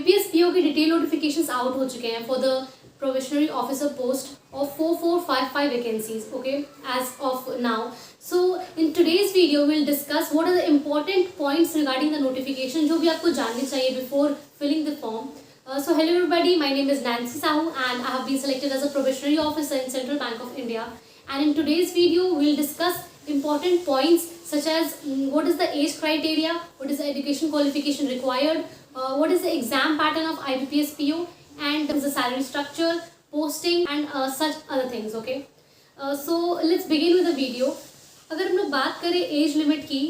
IBPS PO की detail notifications out हो चुके हैं for the probationary officer post of 4455 vacancies, okay, as of now. So in today's video we'll discuss what are the important points regarding the notification जो भी आपको जानने चाहिए before filling the form. So hello everybody, my name is Nancy Sahu and I have been selected as a probationary officer in Central Bank of India, and in today's video we'll discuss important points such as what is the age criteria, what is the education qualification required, what is the exam pattern of IBPS PO, and the salary structure, posting and such other things, okay. So let's begin with the video. अगर हम लोग बात करें age limit की,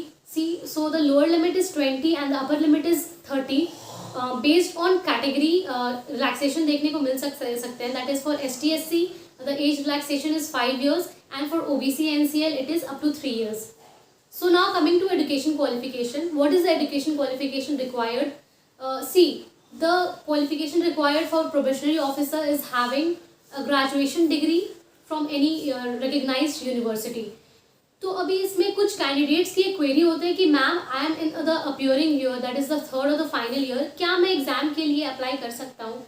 so the lower limit is 20 and the upper limit is 30. Based on category relaxation देखने को मिल सकते हैं. That is for ST/SC the age relaxation is 5 years and for OBC NCL it is up to 3 years. So now coming to education qualification, what is the education qualification required? The qualification required for probationary officer is having a graduation degree from any recognized university. तो अभी इसमें कुछ candidates की query होते हैं कि ma'am I am in the appearing year, that is the third और the final year, क्या मैं एग्जाम के लिए अप्लाई कर सकता हूँ?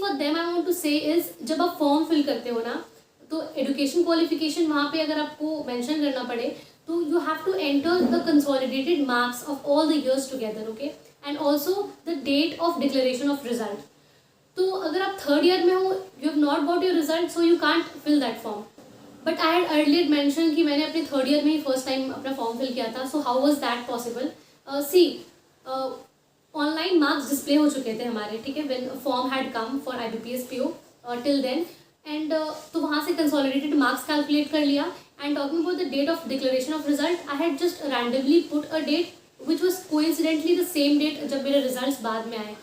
For them I want to say is, जब आप फॉर्म फिल करते हो ना, तो एजुकेशन क्वालिफिकेशन वहाँ पे अगर आपको मेंशन करना पड़े तो you have to enter the consolidated marks of all the years together, okay, and also the date of declaration of result. तो अगर आप थर्ड ईयर में हो, you have not got your result, so you can't fill that form. But I had earlier mention कि मैंने अपने third year में ही फर्स्ट टाइम अपना फॉर्म फिल किया था. So how was that possible? Online marks display हो चुके थे हमारे, ठीक है, when form had come for IBPS PO till then, and तो वहाँ से कंसोलिडेटेड मार्क्स कैलकुलेट कर लिया. And talking about the date of declaration of result, I had just randomly put a date which was coincidentally the same date जब मेरे result बाद में आए.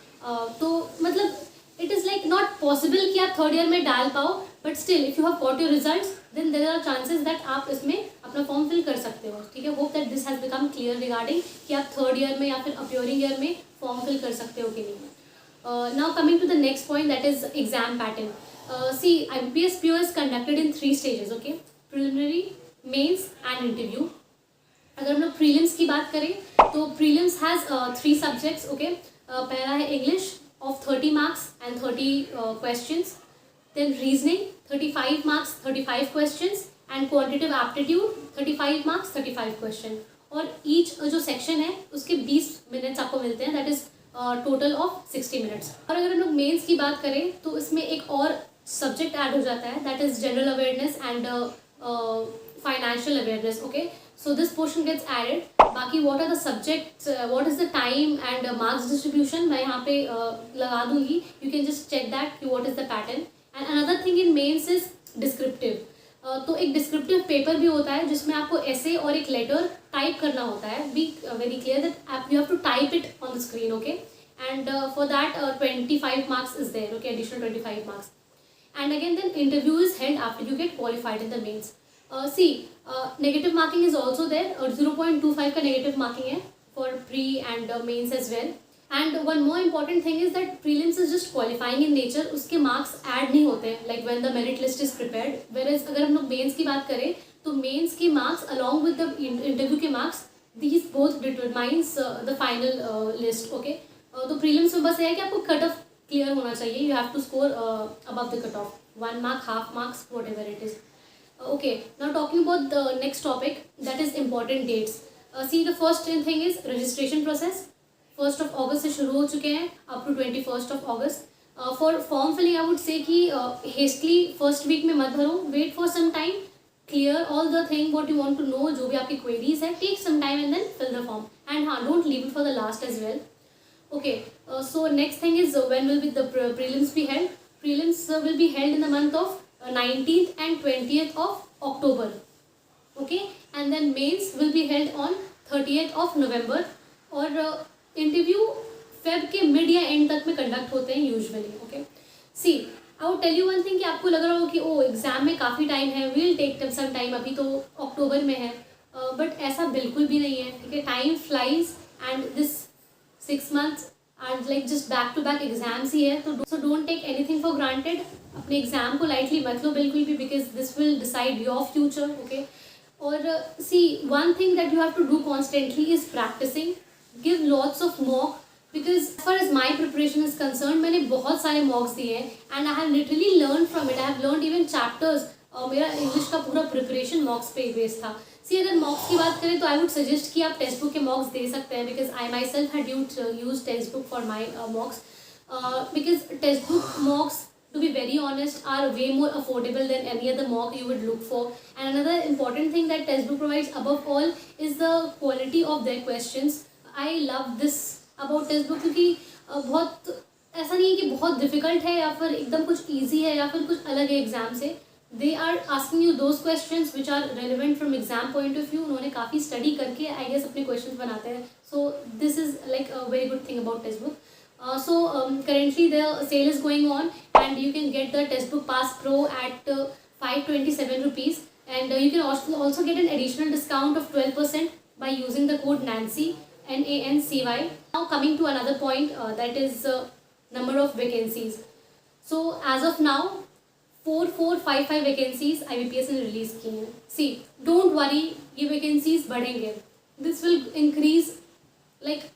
तो मतलब it is like not possible कि आप थर्ड ईयर में डाल पाओ, but still if you have got your results then there are chances that आप इसमें अपना फॉर्म फिल कर सकते हो, ठीक है. Hope that this has become clear regarding कि आप थर्ड ईयर में या फिर अपियरिंग ईयर में फॉर्म फिल कर सकते हो कि नहीं. Now coming to the next point, that is exam pattern. IBPS PO is conducted in 3 stages, okay, preliminary, mains and interview. अगर हम लोग प्रीलिम्स की बात करें तो प्रीलिम्स हैज़ 3 सब्जेक्ट्स, ओके. पहला है English of 30 marks and 30 questions, then reasoning 35 marks 35 questions, and quantitative aptitude 35 marks 35 question. और ईच जो सेक्शन है उसके 20 मिनट्स आपको मिलते हैं, that is total of 60 minutes. और अगर हम लोग मेन्स की बात करें तो इसमें एक और सब्जेक्ट ऐड हो जाता है, that is general awareness and financial awareness, okay. So this portion gets added. बाकी what are the subjects, what is the time and marks distribution मैं यहाँ पे लगा दूँगी. You can just check that कि what is the pattern. And another thing in mains is descriptive. तो एक descriptive paper भी होता है जिसमें आपको essay और एक letter type करना होता है. Be very clear that you have to type it on the screen, okay. And for that 25 marks is there, okay, additional 25 marks. And again then interview is held after you get qualified in the mains. Negative marking is also there, और 0.25 का negative marking है for pre and mains as well. And one more important thing is that prelims is just qualifying in nature, उसके marks add नहीं होते हैं like when the merit list is prepared. Whereas अगर हम लोग mains की बात करें तो mains के marks along with the interview के marks, these both determines the final list, okay. तो prelims में बस ये है कि आपको cut off clear होना चाहिए, you have to score above the cut off, 1 mark, half marks, whatever it is. Okay, now talking about the next topic, that is important dates. The first thing is registration process. 1st of August से शुरू हो चुके हैं up to 21st of August. For form filling I would say कि hastily first week में मत भरो, wait for some time, clear all the thing what you want to know, जो भी आपकी queries है, take some time and then fill the form. And don't leave it for the last as well. Okay, so next thing is when will be the prelims be held? Prelims will be held in the month of 19th and 20th of October, okay, and then mains will be held on 30th of November. और interview Feb के mid या end तक में conduct होते हैं usually, okay. I would tell you one thing कि आपको लग रहा हो कि एग्ज़ाम में काफ़ी टाइम है, we'll take some time, अभी तो अक्टूबर में है, बट ऐसा बिल्कुल भी नहीं है, ठीक है. Time flies and this 6 months are like just back to back exams ही है. तो don't take anything for granted. अपने एग्जाम को लाइटली मत लो बिल्कुल भी, because this will decide your future, okay. और see one thing that you have to do constantly is practising. Give lots of mock, because as far as my preparation is concern, मैंने बहुत सारे mocks दिए हैं and I have literally learn from it, I have learn even chapters. मेरा English का पूरा preparation मॉक्स पे based था। सी अगर मॉक्स की बात करें तो आई वुड सजेस्ट कि आप टेक्स्ट बुक के मॉक्स दे सकते हैं, because I my self had use text book for my मॉक्स, because textbook mocks, to be very honest, are way more affordable than any other mock you would look for. And another important thing that textbook provides above all is the quality of their questions. I love this about textbook, क्योंकि बहुत ऐसा नहीं है कि बहुत difficult है या फिर एकदम कुछ ईजी है या फिर कुछ अलग है एग्जाम से। They are asking you those questions which are relevant from exam point of view. उन्होंने काफ़ी स्टडी करके आई गेस अपने क्वेश्चंस बनाते हैं। So this is like a very good thing about text book. Currently the sale is going on and you can get the textbook pass pro at 527 rupees, and you can also get an additional discount of 12% by using the code NANCY, NANCY. Now coming to another point, that is number of vacancies. So as of now 4455 vacancies IBPS ने release की हैं. See don't worry, ये vacancies बढ़ेंगे. This will increase like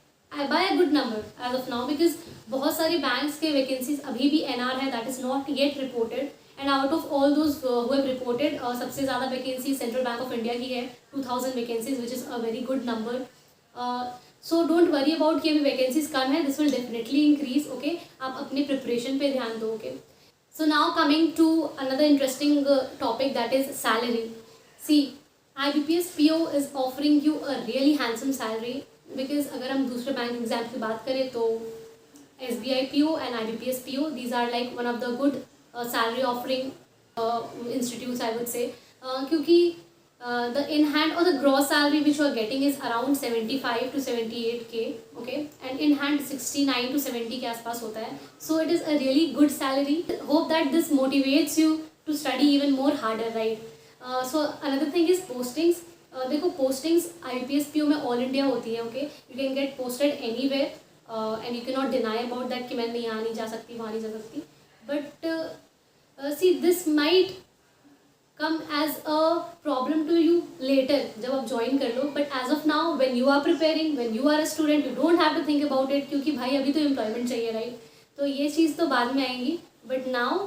by a good number as of now, because बहुत सारे banks के vacancies अभी भी NR है, that is not yet reported. And out of all those who have reported, सबसे ज़्यादा vacancy Central Bank of India की है, 2000 vacancies, which is a very good number. So don't worry about कि अभी vacancies कम है, this will definitely increase. Okay, आप अपने preparation पे ध्यान दो. Okay, so now coming to another interesting topic, that is salary. See, IBPS PO is offering you a really handsome salary, because अगर हम दूसरे बैंक एग्जाम की बात करें तो SBI PO and IBPS PO, these are like one of the good salary offering institutes, I would say. क्योंकि the in hand or the gross salary which you are getting is around 75 to 78K, okay, and in hand 69 to 70 के आसपास होता है. So it is a really good salary. Hope that this motivates you to study even more harder, right? So another thing is postings. देखो postings IBPS PO में all India होती है. Okay, you can get posted anywhere and you cannot deny about that कि मैं यहाँ नहीं जा सकती, वहाँ नहीं जा सकती. But see, this might come as a problem to you later जब आप ज्वाइन कर लो. But as of now when you are preparing, when you are a student, you don't have to think about it, क्योंकि भाई अभी तो employment चाहिए, right? तो ये चीज़ तो बाद में आएंगी. But now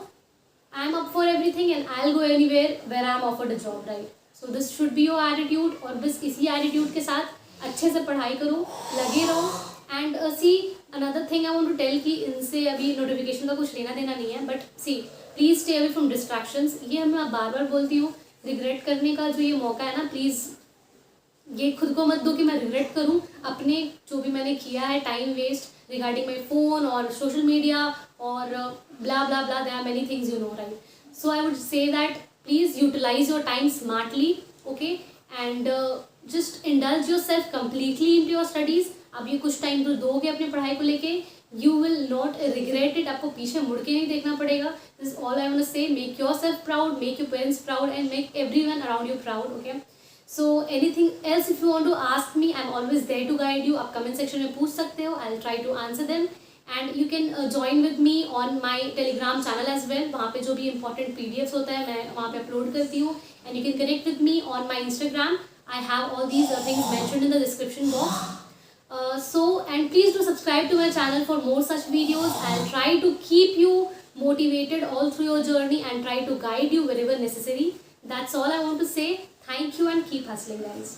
I am up for everything and I will go anywhere where I am offered a job, right? So this should be your attitude. और बस इसी एटीट्यूड के साथ अच्छे से पढ़ाई करो, लगे रहो. And see another thing I want to tell कि इनसे अभी नोटिफिकेशन का कुछ लेना देना नहीं है. But see please stay away from distractions. ये मैं बार बार बोलती हूँ, रिग्रेट करने का जो ये मौका है ना, प्लीज़ ये खुद को मत दो कि मैं रिग्रेट करूँ अपने जो भी मैंने किया है, time waste regarding my phone और सोशल मीडिया और blah blah blah. There are many things, you know, right? So I would say that please utilise your time smartly, okay, and just indulge your self completely in to your studies. अब ये कुछ time तो दोगे अपनी पढ़ाई को लेके, you will not regret it. आपको पीछे मुड़ के नहीं देखना पड़ेगा. This is all I want to say. Make yourself proud, make your parents proud, and make everyone around you proud. Okay. So anything else if you want to ask me, I'm always there to guide you. आप comment section में पूछ सकते हो. I'll try to answer them. And you can join with me on my Telegram channel as well. वहाँ पे जो भी important PDFs होता है मैं वहाँ पे upload करती हूँ. And you can connect with me on my Instagram. I have all these things mentioned in the description box. And please do subscribe to my channel for more such videos. I'll try to keep you motivated all through your journey and try to guide you wherever necessary. That's all I want to say. Thank you and keep hustling, guys.